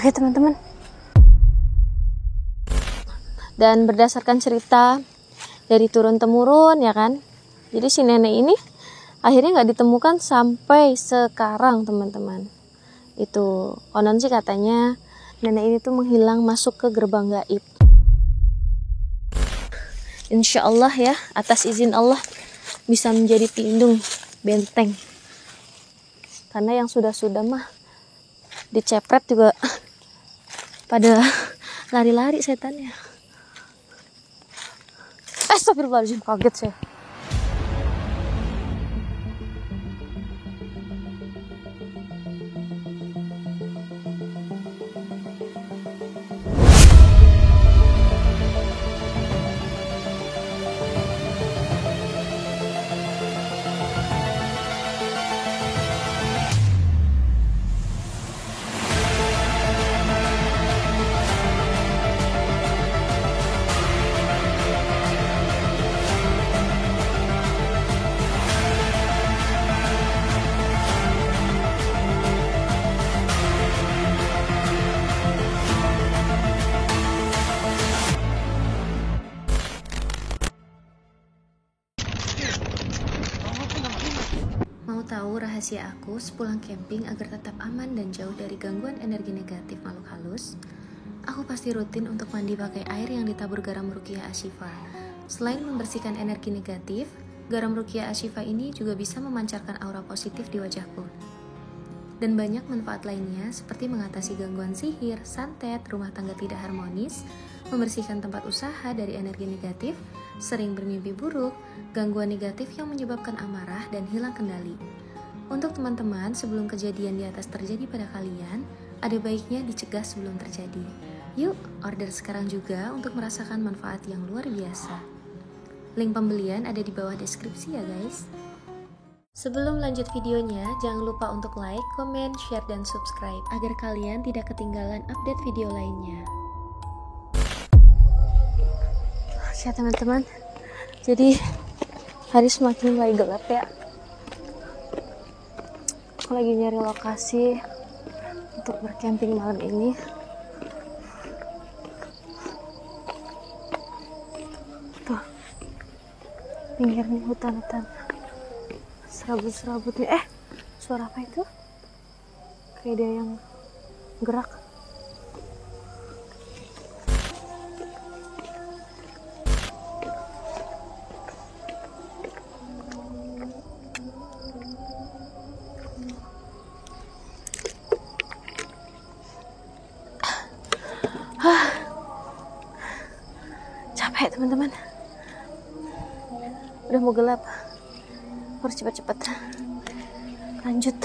Oke teman-teman. Dan berdasarkan cerita dari turun-temurun ya kan, jadi si nenek ini akhirnya nggak ditemukan sampai sekarang teman-teman. Itu konon sih katanya nenek ini tuh menghilang masuk ke gerbang gaib. Insya Allah ya, atas izin Allah bisa menjadi pelindung benteng. Karena yang sudah-sudah mah dicepret juga pada lari-lari setannya. Astagfirullahaladzim, kaget saya. Mau tahu rahasia aku sepulang camping agar tetap aman dan jauh dari gangguan energi negatif makhluk halus? Aku pasti rutin untuk mandi pakai air yang ditabur garam Ruqyah Ashifa. Selain membersihkan energi negatif, garam Ruqyah Ashifa ini juga bisa memancarkan aura positif di wajahku. Dan banyak manfaat lainnya seperti mengatasi gangguan sihir, santet, rumah tangga tidak harmonis, membersihkan tempat usaha dari energi negatif, sering bermimpi buruk, gangguan negatif yang menyebabkan amarah dan hilang kendali. Untuk teman-teman, sebelum kejadian di atas terjadi pada kalian, ada baiknya dicegah sebelum terjadi. Yuk, order sekarang juga untuk merasakan manfaat yang luar biasa. Link pembelian ada di bawah deskripsi ya guys. Sebelum lanjut videonya, jangan lupa untuk like, komen, share, dan subscribe agar kalian tidak ketinggalan update video lainnya. Ya teman-teman, jadi hari semakin mulai gelap ya. Aku lagi nyari lokasi untuk bercamping malam ini. Tuh, pinggirnya hutan-hutan, serabut-serabut nih. Suara apa itu? Kayak ada yang gerak. Capek teman-teman, udah mau gelap, harus cepat-cepat lanjut.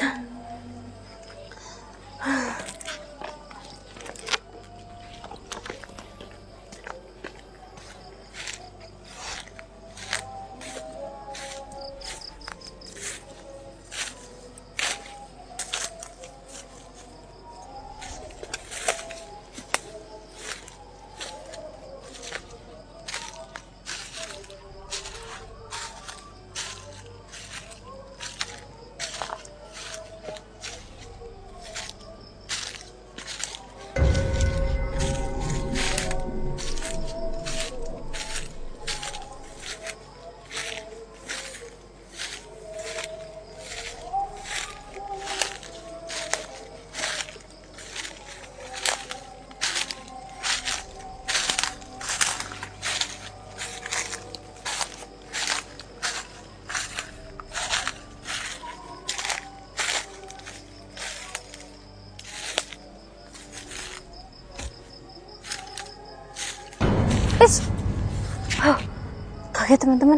Kaget teman-teman,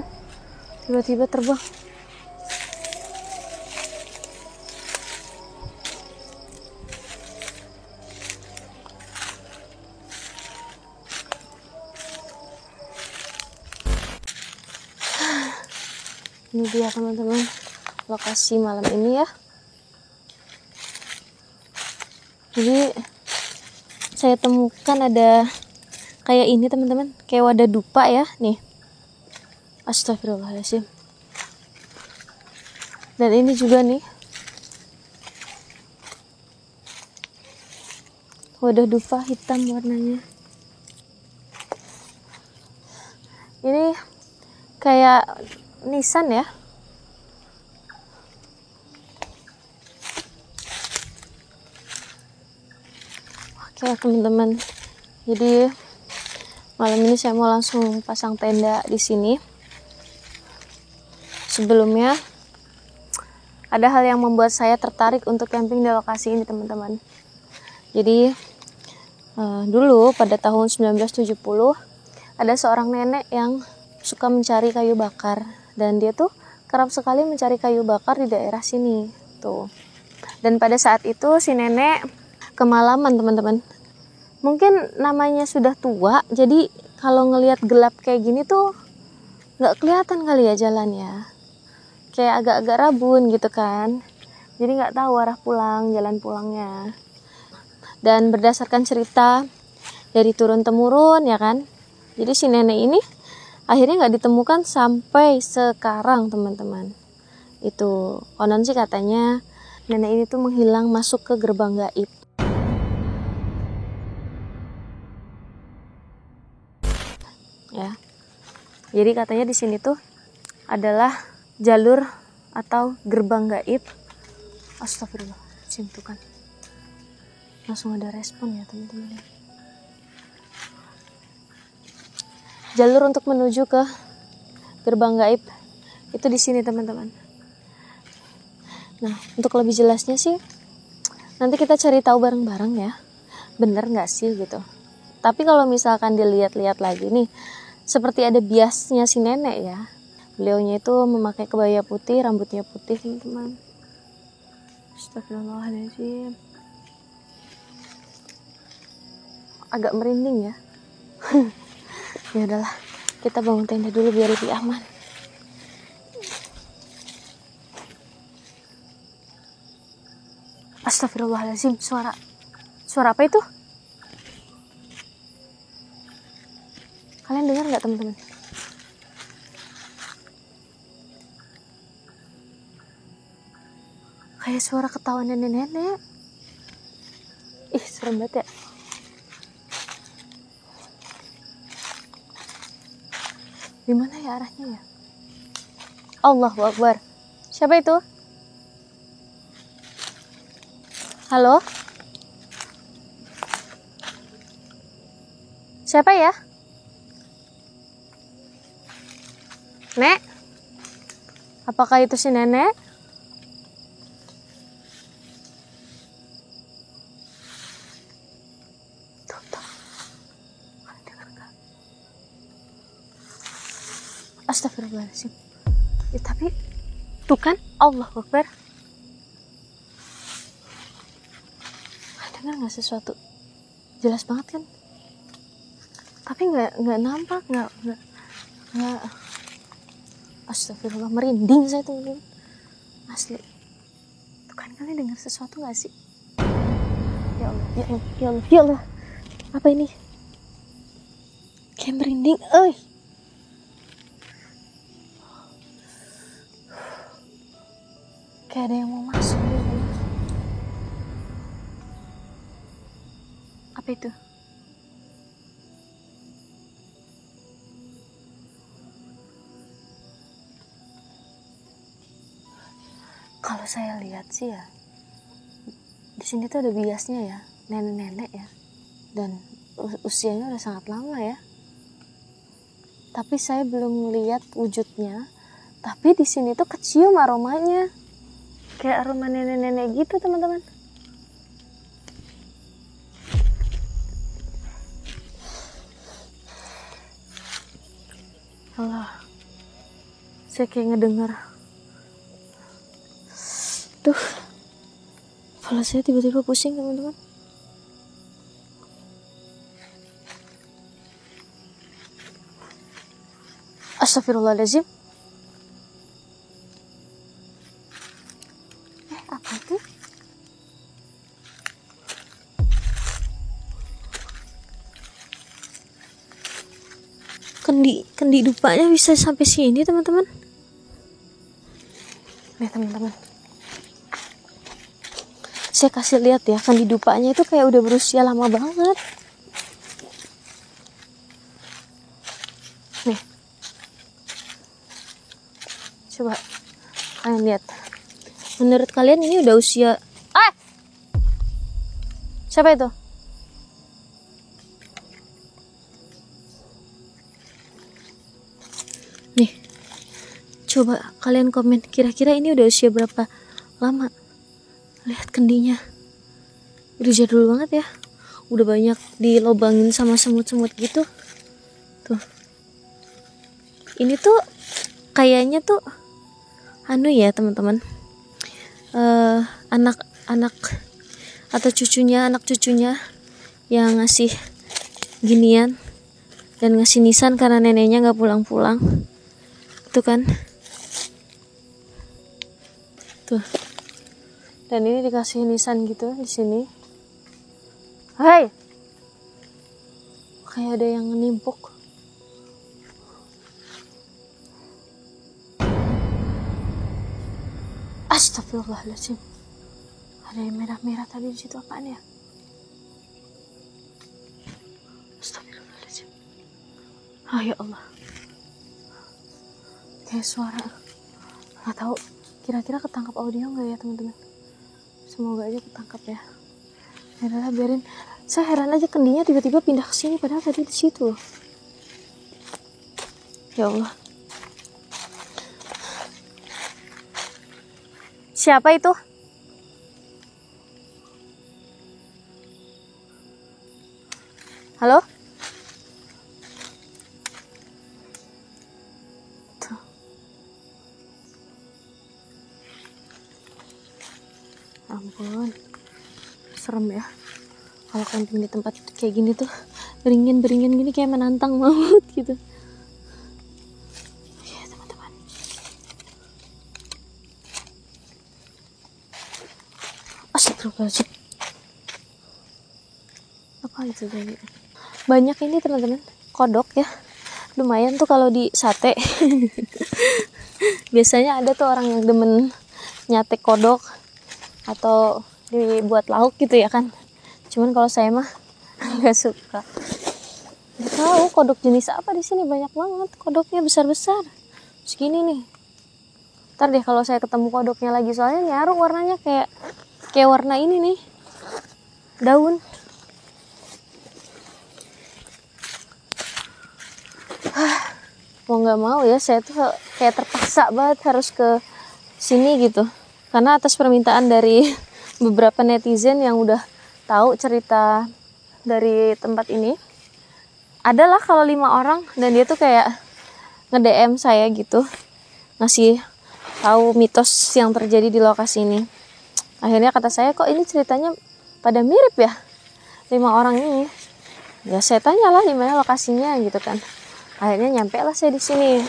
tiba-tiba terbang. Ini dia teman-teman, lokasi malam ini ya. Jadi saya temukan ada kayak ini teman-teman, kayak wadah dupa ya nih. Astagfirullahaladzim. Dan ini juga nih wadah dupa hitam warnanya. Ini kayak Nissan ya. Oke teman-teman, jadi malam ini saya mau langsung pasang tenda di sini. Sebelumnya ada hal yang membuat saya tertarik untuk camping di lokasi ini teman-teman. Jadi dulu pada tahun 1970 ada seorang nenek yang suka mencari kayu bakar, dan dia tuh kerap sekali mencari kayu bakar di daerah sini tuh. Dan pada saat itu si nenek kemalaman teman-teman. Mungkin namanya sudah tua, jadi kalau ngelihat gelap kayak gini tuh nggak kelihatan kali ya jalannya, kayak agak-agak rabun gitu kan. Jadi nggak tahu arah pulang, jalan pulangnya. Dan berdasarkan cerita dari turun temurun ya kan, jadi si nenek ini akhirnya nggak ditemukan sampai sekarang teman-teman. Itu konon sih katanya nenek ini tuh menghilang masuk ke gerbang gaib. Ya, jadi katanya di sini tuh adalah jalur atau gerbang gaib. Astagfirullah, tuh kan langsung ada respon ya teman-teman. Jalur untuk menuju ke gerbang gaib itu di sini teman-teman. Nah, untuk lebih jelasnya sih nanti kita cari tahu bareng-bareng ya, bener nggak sih gitu. Tapi kalau misalkan dilihat-lihat lagi nih, seperti ada biasnya si nenek ya. Beliaunya itu memakai kebaya putih, rambutnya putih teman-teman. Astagfirullahaladzim, agak merinding ya. Ya udahlah, kita bangun tenda dulu biar lebih aman. Astagfirullahaladzim, suara apa itu? Kalian dengar nggak teman-teman? Kayak suara ketawa nenek-nenek. Ih, serem banget ya. Gimana ya arahnya ya? Allahu Akbar. Siapa itu? Halo? Siapa ya? Nek? Apakah itu si nenek? Astagfirullahaladzim. Ya, tapi tuh kan Allahu Akbar. Dengar nggak sesuatu? Jelas banget kan? Tapi nggak nampak, nggak. Astagfirullah, merinding saya tuh asli. Tuh kan, kalian dengar sesuatu nggak sih? Ya Allah, ya Allah, ya Allah, ya Allah. Apa ini? Kayak merinding, kayak ada yang mau masuk gitu. Apa itu? Kalau saya lihat sih ya, di sini tuh ada biasnya ya, nenek-nenek ya, dan usianya udah sangat lama ya. Tapi saya belum lihat wujudnya. Tapi di sini tuh kecium aromanya, kayak aroma nenek-nenek gitu teman-teman. Allah, saya kayak ngedengar. Tuh, kepala saya tiba-tiba pusing teman-teman. Astagfirullahaladzim. Apa itu? Kendi dupanya bisa sampai sini teman-teman. Nih teman-teman, Saya kasih lihat ya, Candi Dupanya itu kayak udah berusia lama banget. Nih, coba kalian lihat. Menurut kalian ini udah usia... Siapa itu? Nih, coba kalian komen, kira-kira ini udah usia berapa lama? Lihat kendinya, udah jadul banget ya. Udah banyak dilobangin sama semut-semut gitu. Tuh, ini tuh kayaknya tuh anu ya teman-teman, anak-anak atau anak cucunya yang ngasih ginian dan ngasih nisan karena neneknya nggak pulang-pulang. Itu kan tuh, dan ini dikasih nisan gitu di sini. Hai, kayak ada yang nimpuk. Astagfirullahaladzim, ada yang merah-merah tadi di situ, apaan ya? Astagfirullahaladzim. Ya Allah, kayak suara, nggak tahu. Kira-kira ketangkap audio nggak ya teman-teman? Semoga aja ketangkap ya. Yaudah, biarin. Saya heran aja kendinya tiba-tiba pindah ke sini padahal tadi di situ. Ya Allah. Siapa itu? Halo? Tuh. Ampun, serem ya. Kalau camping di tempat kayak gini tuh beringin gini kayak menantang maut gitu. Oke teman-teman. Astagfirullahaladzim. Apa itu tadi? Banyak ini teman-teman, kodok ya. Lumayan tuh kalau di sate. Biasanya ada tuh orang yang demen nyate kodok atau dibuat lauk gitu ya kan. Cuman kalau saya mah nggak suka. Nggak tahu kodok jenis apa di sini, banyak banget kodoknya, besar-besar. Segini nih. Ntar deh kalau saya ketemu kodoknya lagi, soalnya nyaru warnanya kayak warna ini nih, daun. Mau nggak mau ya, saya tuh kayak terpaksa banget harus ke sini gitu, karena atas permintaan dari beberapa netizen yang udah tahu cerita dari tempat ini. Adalah kalau 5 orang, dan dia tuh kayak nge-DM saya gitu, ngasih tahu mitos yang terjadi di lokasi ini. Akhirnya kata saya, kok ini ceritanya pada mirip ya 5 orang ini. Ya saya tanyalah di mana lokasinya gitu kan. Akhirnya nyampe lah saya di sini.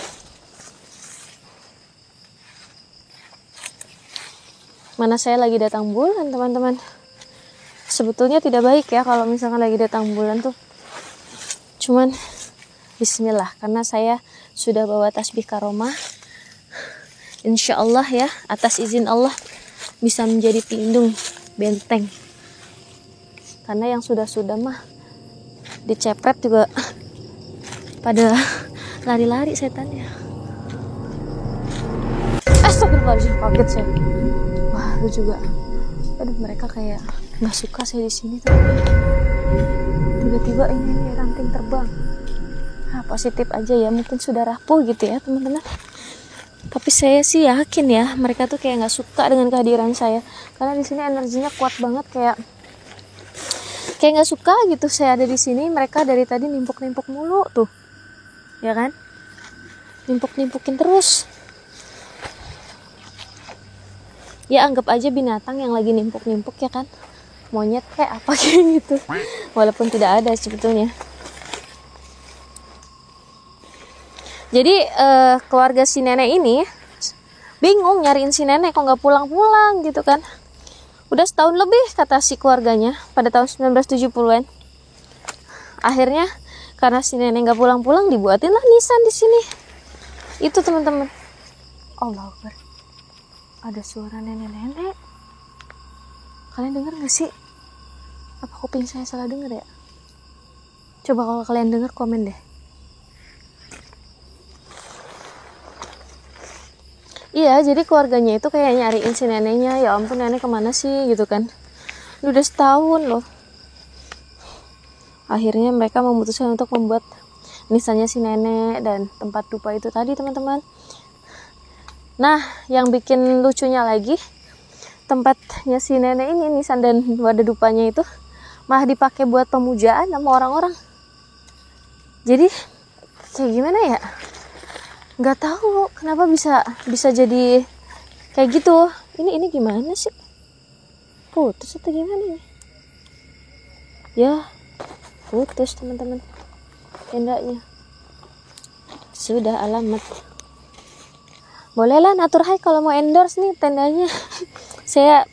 Mana saya lagi datang bulan teman-teman. Sebetulnya tidak baik ya kalau misalkan lagi datang bulan tuh. Cuman bismillah, karena saya sudah bawa tasbih karomah. Insya Allah ya, atas izin Allah bisa menjadi pelindung, benteng. Karena yang sudah-sudah mah dicepret juga pada lari-lari setannya. Astagfirullahaladzim, kaget saya. Wah, lu juga. Aduh, mereka kayak nggak suka saya di sini. Tiba-tiba ini ranting terbang. Nah, positif aja ya, mungkin sudah rapuh gitu ya teman-teman. Tapi saya sih yakin ya, mereka tuh kayak nggak suka dengan kehadiran saya. Karena di sini energinya kuat banget, kayak nggak suka gitu saya ada di sini. Mereka dari tadi nimpuk-nimpuk mulu tuh. Ya kan, nimpuk-nimpukin terus. Ya anggap aja binatang yang lagi nimpuk-nimpuk ya kan, monyet kayak apa kayak gitu, walaupun tidak ada sebetulnya. Jadi keluarga si nenek ini bingung nyariin si nenek kok nggak pulang-pulang gitu kan. Udah setahun lebih kata si keluarganya, pada tahun 1970-an. Akhirnya karena si nenek nggak pulang-pulang, dibuatinlah nisan di sini. Itu teman-teman. Allahu Akbar. Ada suara nenek-nenek. Kalian dengar gak sih? Apa kuping saya salah dengar ya? Coba kalau kalian dengar komen deh. Iya, jadi keluarganya itu kayak nyariin si neneknya. Ya ampun, nenek kemana sih gitu kan. Udah setahun loh. Akhirnya mereka memutuskan untuk membuat nisannya si nenek dan tempat dupa itu tadi, teman-teman. Nah, yang bikin lucunya lagi, tempatnya si nenek ini, nisan dan wadah dupanya itu malah dipakai buat pemujaan sama orang-orang. Jadi kayak gimana ya? Nggak tahu kenapa bisa jadi kayak gitu. Ini gimana sih? Putus atau gimana nih? Ya, putus teman-teman. Tendanya sudah alamat. Bolehlah Natur High kalau mau endorse nih tendanya. Saya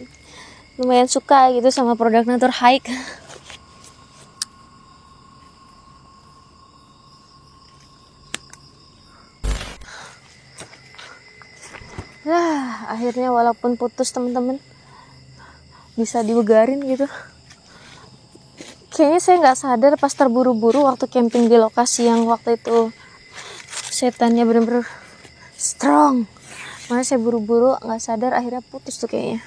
lumayan suka gitu sama produk Natur High. Akhirnya walaupun putus teman-teman bisa dibegarin gitu. Kayaknya saya nggak sadar pas terburu-buru waktu camping di lokasi yang waktu itu setannya bener-bener strong. Makanya saya buru-buru nggak sadar akhirnya putus tuh kayaknya.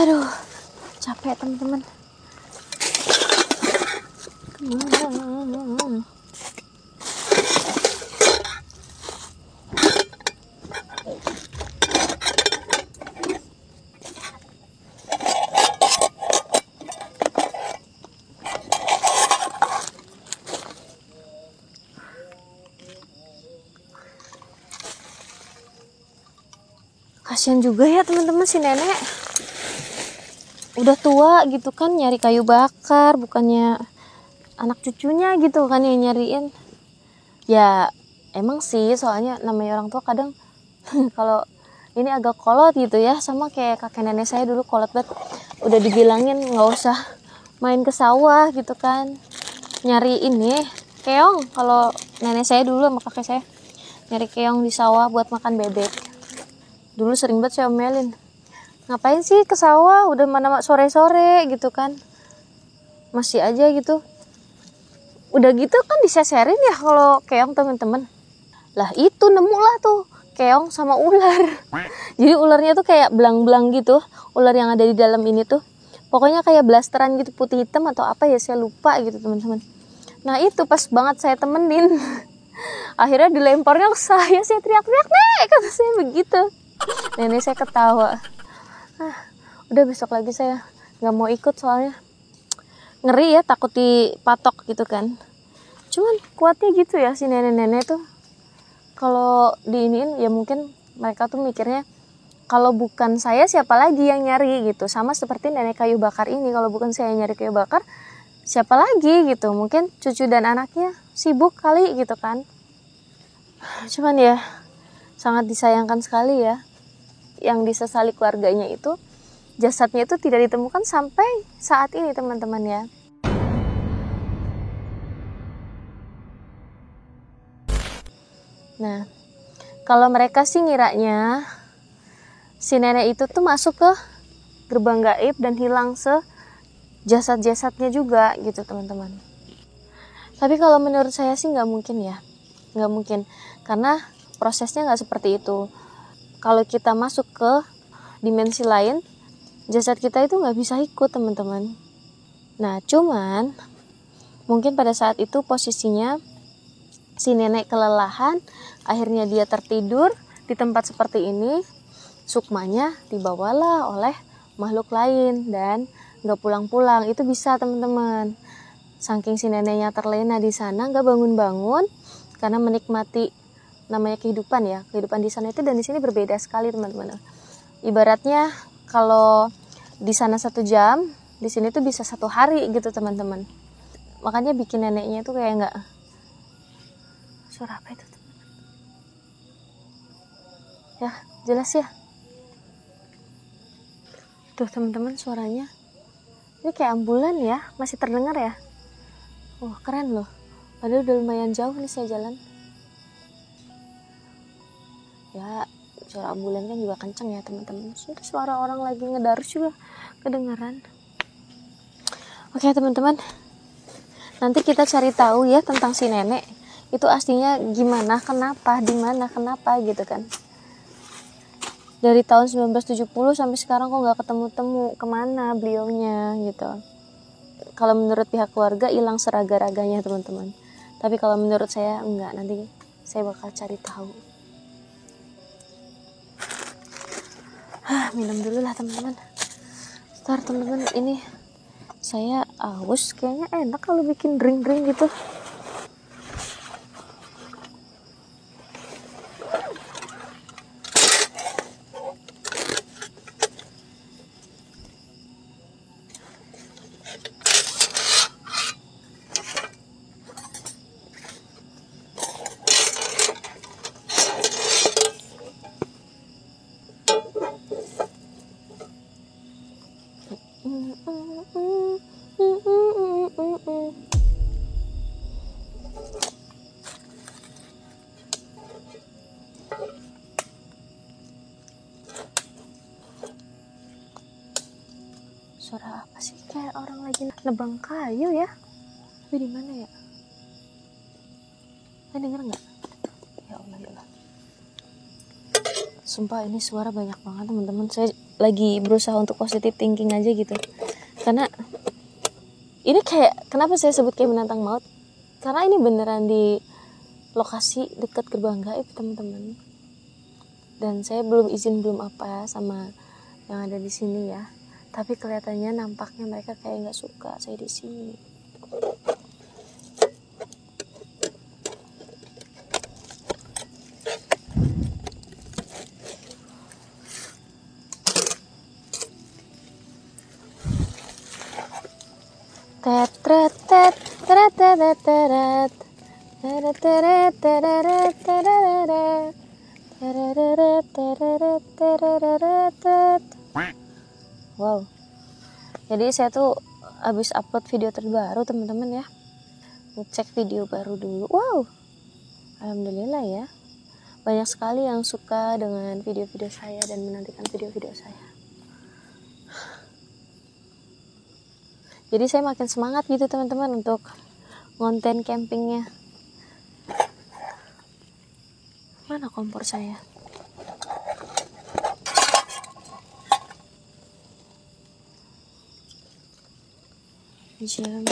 Aduh, capek teman-teman. Kasian juga ya teman-teman si nenek. Udah tua gitu kan, nyari kayu bakar, bukannya anak cucunya gitu kan yang nyariin. Ya emang sih, soalnya namanya orang tua kadang kalau ini agak kolot gitu ya, sama kayak kakek nenek saya dulu kolot banget. Udah dibilangin nggak usah main ke sawah gitu kan, nyari ini keong. Kalau nenek saya dulu sama kakek saya nyari keong di sawah buat makan bebek. Dulu sering banget saya omelin, ngapain sih ke sawah, udah mana sore-sore gitu kan, masih aja gitu. Udah gitu kan diseserin ya kalau keong temen-temen. Lah itu nemu lah tuh keong sama ular. Jadi ularnya tuh kayak belang-belang gitu, ular yang ada di dalam ini tuh pokoknya kayak blasteran gitu, putih hitam atau apa ya saya lupa gitu teman-teman. Nah itu pas banget saya temenin. Akhirnya dilemparnya ke saya teriak-teriak, "Nek!" kata saya begitu. Nenek saya ketawa. Udah besok lagi saya nggak mau ikut soalnya ngeri ya, takut dipatok gitu kan. Cuman kuatnya gitu ya si nenek-nenek tuh. Kalau diiniin ya mungkin mereka tuh mikirnya kalau bukan saya siapa lagi yang nyari gitu. Sama seperti nenek kayu bakar ini, kalau bukan saya nyari kayu bakar siapa lagi gitu. Mungkin cucu dan anaknya sibuk kali gitu kan. Cuman ya sangat disayangkan sekali ya, yang disesali keluarganya itu jasadnya itu tidak ditemukan sampai saat ini teman-teman ya. Nah, kalau mereka sih ngiranya si nenek itu tuh masuk ke gerbang gaib dan hilang jasad-jasadnya juga gitu teman-teman. Tapi kalau menurut saya sih nggak mungkin ya, nggak mungkin, karena prosesnya nggak seperti itu. Kalau kita masuk ke dimensi lain, jasad kita itu nggak bisa ikut, teman-teman. Nah, cuman mungkin pada saat itu posisinya si nenek kelelahan, akhirnya dia tertidur di tempat seperti ini. Sukmanya dibawalah oleh makhluk lain dan nggak pulang-pulang. Itu bisa, teman-teman. Saking si neneknya terlena di sana, nggak bangun-bangun karena menikmati namanya kehidupan ya. Kehidupan di sana itu dan di sini berbeda sekali, teman-teman. Ibaratnya kalau di sana 1 jam, di sini tuh bisa 1 hari gitu, teman-teman. Makanya bikin neneknya itu kayak nggak. Suara apa itu, teman-teman? Ya, jelas ya. Tuh, teman-teman, suaranya. Ini kayak ambulan ya, masih terdengar ya. Wah, keren loh. Padahal udah lumayan jauh nih saya jalan. Ya, suara ambulan kan juga kenceng ya, teman-teman. Suara orang lagi ngedarus juga kedengaran. Oke, teman-teman. Nanti kita cari tahu ya tentang si nenek. Itu aslinya gimana, kenapa, di mana, kenapa gitu kan. Dari tahun 1970 sampai sekarang kok nggak ketemu-temu, kemana beliaunya gitu. Kalau menurut pihak keluarga hilang seraga-raganya, teman-teman. Tapi kalau menurut saya enggak, nanti saya bakal cari tahu. Minum dulu lah, teman-teman. Ntar, teman-teman, ini saya aus, kayaknya enak kalau bikin drink-drink gitu. Suara apa sih? Kayak orang lagi nebang kayu ya. Tapi di mana ya? Denger nggak? Ya Allah, ya Allah. Sumpah ini suara banyak banget, teman-teman. Saya lagi berusaha untuk positive thinking aja gitu. Karena ini kayak, kenapa saya sebut kayak menantang maut? Karena ini beneran di lokasi dekat gerbang gaib, teman-teman. Dan saya belum izin, belum apa sama yang ada di sini ya. Tapi kelihatannya nampaknya mereka kayak nggak suka saya di sini. Wow. Jadi saya tuh habis upload video terbaru, teman-teman ya. Ngecek video baru dulu. Wow. Alhamdulillah ya. Banyak sekali yang suka dengan video-video saya dan menantikan video-video saya. Jadi saya makin semangat gitu, teman-teman, untuk konten campingnya. Mana kompor saya? Jangan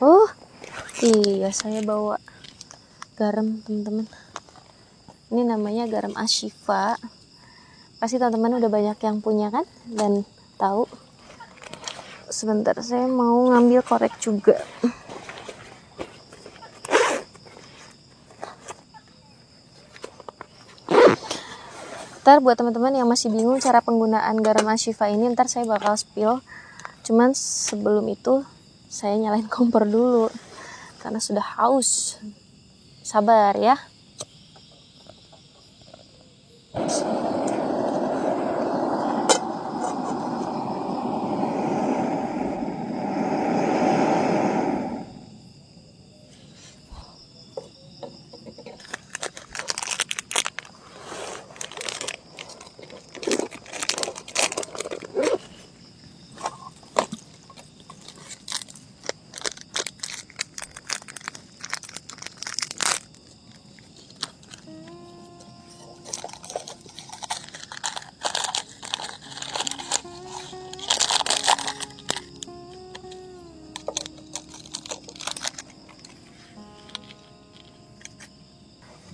Oh iya, saya bawa garam, teman-teman. Ini namanya garam Ashifa. Pasti teman-teman udah banyak yang punya kan dan tahu. Sebentar, saya mau ngambil korek juga. Ntar buat teman-teman yang masih bingung cara penggunaan garam Ashifa ini, ntar saya bakal spill. Cuman sebelum itu saya nyalain kompor dulu karena sudah haus. Sabar ya.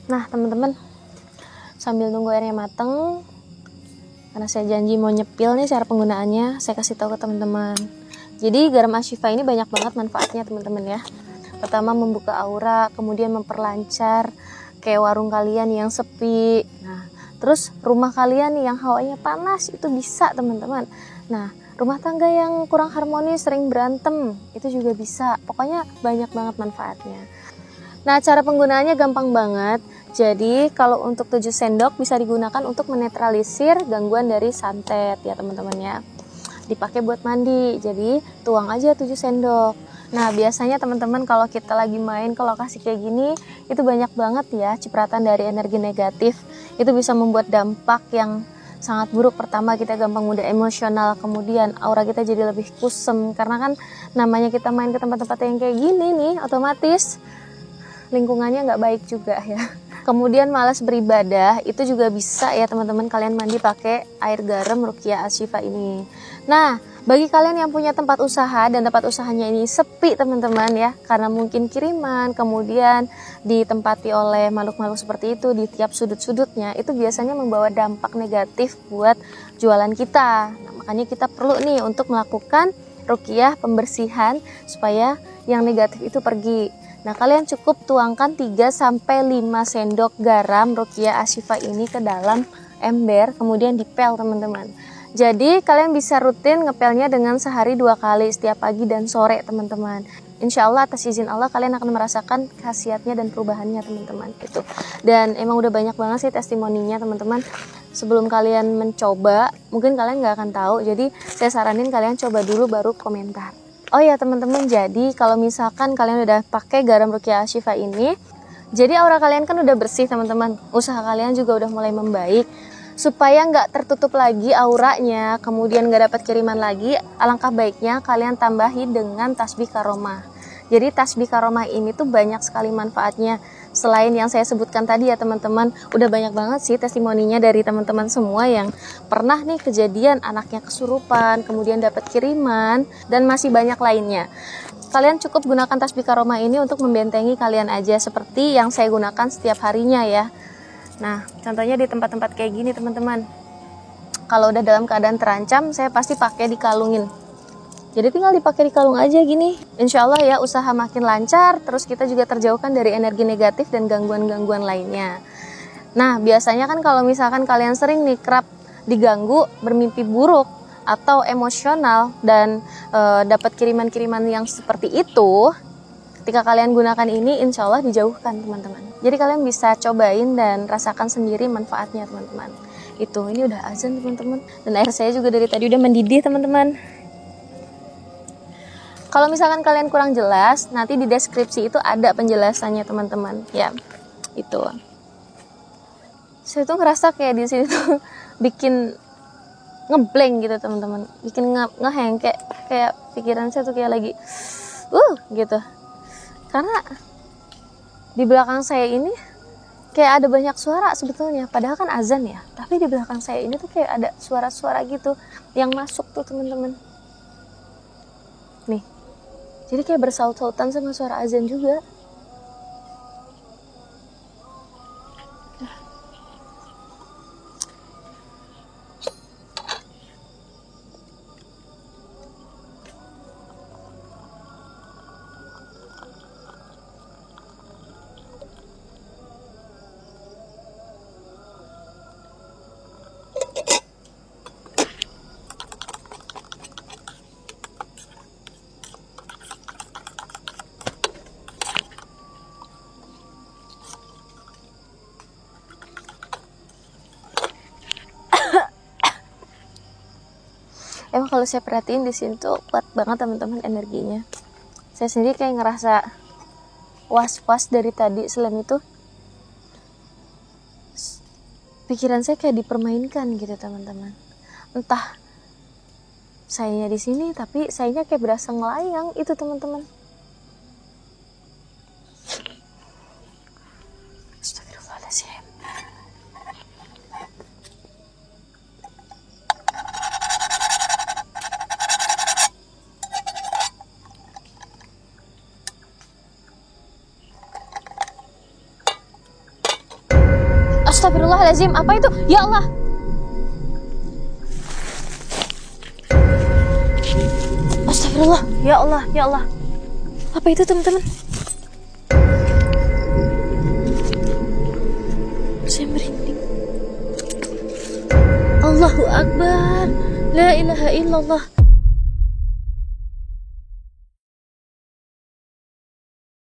Nah teman-teman, sambil nunggu airnya mateng, karena saya janji mau nyepil nih cara penggunaannya, saya kasih tahu ke teman-teman. Jadi garam Ashifa ini banyak banget manfaatnya teman-teman ya. Pertama membuka aura, kemudian memperlancar kayak warung kalian yang sepi. Nah, terus rumah kalian yang hawanya panas itu bisa teman-teman. Nah, rumah tangga yang kurang harmonis, sering berantem, itu juga bisa. Pokoknya banyak banget manfaatnya. Nah, cara penggunaannya gampang banget. Jadi, kalau untuk 7 sendok bisa digunakan untuk menetralisir gangguan dari santet ya teman-teman ya. Dipakai buat mandi. Jadi, tuang aja 7 sendok. Nah, biasanya teman-teman kalau kita lagi main ke lokasi kayak gini, itu banyak banget ya cipratan dari energi negatif. Itu bisa membuat dampak yang sangat buruk. Pertama, kita gampang mudah emosional, kemudian aura kita jadi lebih kusem karena kan namanya kita main ke tempat-tempat yang kayak gini nih, otomatis lingkungannya nggak baik juga ya. Kemudian malas beribadah, itu juga bisa ya teman-teman, kalian mandi pakai air garam Ruqyah Ashifa ini. Nah, bagi kalian yang punya tempat usaha dan tempat usahanya ini sepi teman-teman ya, karena mungkin kiriman, kemudian ditempati oleh makhluk-makhluk seperti itu di tiap sudut-sudutnya, itu biasanya membawa dampak negatif buat jualan kita. Nah, makanya kita perlu nih untuk melakukan ruqyah pembersihan supaya yang negatif itu pergi. Nah, kalian cukup tuangkan 3-5 sendok garam Ruqyah Ashifa ini ke dalam ember, kemudian dipel teman-teman. Jadi kalian bisa rutin ngepelnya dengan sehari 2 kali, setiap pagi dan sore teman-teman. Insya Allah atas izin Allah kalian akan merasakan khasiatnya dan perubahannya teman-teman itu. Dan emang udah banyak banget sih testimoninya teman-teman. Sebelum kalian mencoba, mungkin kalian nggak akan tahu. Jadi saya saranin kalian coba dulu baru komentar. Oh ya teman-teman, jadi kalau misalkan kalian udah pakai garam Ruqyah Ashifa ini, jadi aura kalian kan udah bersih teman-teman, usaha kalian juga udah mulai membaik. Supaya nggak tertutup lagi auranya, kemudian nggak dapat kiriman lagi, alangkah baiknya kalian tambahi dengan tasbih karomah. Jadi tasbih karomah ini tuh banyak sekali manfaatnya. Selain yang saya sebutkan tadi ya teman-teman, udah banyak banget sih testimoninya dari teman-teman semua yang pernah nih kejadian anaknya kesurupan, kemudian dapat kiriman, dan masih banyak lainnya. Kalian cukup gunakan tasbih karomah ini untuk membentengi kalian aja, seperti yang saya gunakan setiap harinya ya. Nah, contohnya di tempat-tempat kayak gini teman-teman. Kalau udah dalam keadaan terancam, saya pasti pakai dikalungin. Jadi tinggal dipakai di kalung aja gini. Insya Allah ya usaha makin lancar, terus kita juga terjauhkan dari energi negatif dan gangguan-gangguan lainnya. Nah, biasanya kan kalau misalkan kalian sering nih kerap diganggu, bermimpi buruk, atau emosional, dan dapat kiriman-kiriman yang seperti itu, ketika kalian gunakan ini, insya Allah dijauhkan teman-teman. Jadi kalian bisa cobain dan rasakan sendiri manfaatnya teman-teman. Itu, ini udah azan teman-teman. Dan air saya juga dari tadi udah mendidih teman-teman. Kalau misalkan kalian kurang jelas, nanti di deskripsi itu ada penjelasannya teman-teman. Ya, itu. Saya tuh ngerasa kayak di sini tuh bikin ngeblank gitu teman-teman, bikin ngehang kayak pikiran saya tuh kayak lagi gitu. Karena di belakang saya ini kayak ada banyak suara sebetulnya, padahal kan azan ya. Tapi di belakang saya ini tuh kayak ada suara-suara gitu yang masuk tuh teman-teman. Nih. Jadi kayak bersaut-sautan sama suara azan juga. Emang kalau saya perhatiin di sini tuh kuat banget teman-teman energinya. Saya sendiri kayak ngerasa was-was dari tadi. Selain itu, pikiran saya kayak dipermainkan gitu teman-teman. Entah sayanya di sini, tapi sayanya kayak berasa ngelayang itu teman-teman. Astagfirullahaladzim. Astagfirullahaladzim, apa itu? Ya Allah. Astagfirullah, ya Allah, ya Allah. Apa itu teman-teman? Saya merinding. Allahu Akbar. La ilaha illallah.